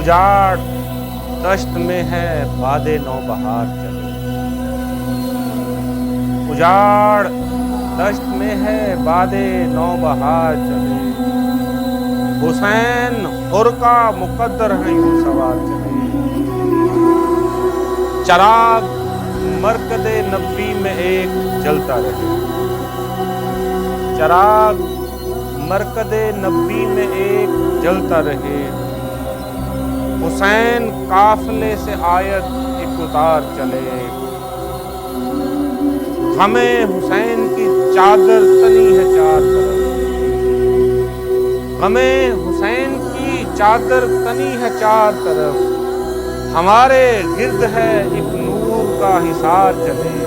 اجاڑ دشت میں ہے باد نوبہار چلے، اجاڑ دشت میں ہے باد نوبہار چلے، حسین حر کا مقدر ہے یوں سوار چلے، چراغ مرکد نبی میں ایک جلتا رہے، چراغ مرکد نبی میں ایک جلتا رہے، حسین قافلے سے آیت ایک اتار چلے، ہمیں حسین کی چادر تنی ہے چار طرف، ہمیں حسین کی چادر تنی ہے چار طرف، ہمارے گرد ہے ایک نور کا حصار چلے،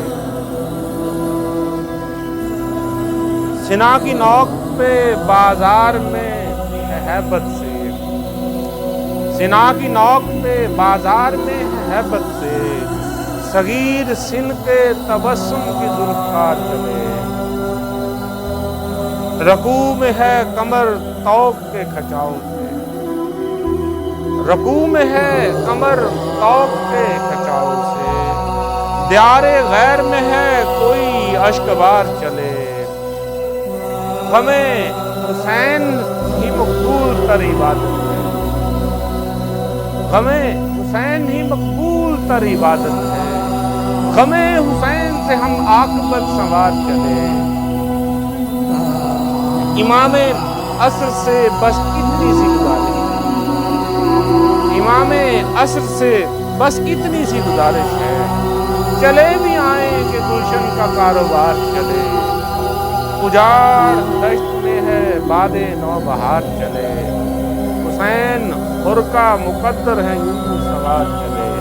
سنا کی نوک پہ بازار میں ہے ہیبت سے، سنا کی نوک پہ بازار میں ہے ہیبت سے، صغیر سن کے تبسم کی زلفکار چلے، رکوع میں ہے کمر طوق کے کھچاؤ سے، رکوع میں ہے کمر طوق کے کھچاؤ سے، دیار غیر میں ہے کوئی اشک بار چلے، ہمیں حسین ہی مقبول تر عبادت ہے، ہمیں حسین ہی مقبول تر عبادت ہے، ہمیں حسین سے ہم عاقبت سنوار چلے، امام عصر سے بس اتنی سی گزارش ہے، امام عصر سے بس اتنی سی گزارش ہے، چلے بھی آئیں کہ گلشن کا کاروبار چلے، اجاڑ دشت میں ہے باد نوبہار چلے، حسین حر کا مقدر ہے یوں سوار چلے۔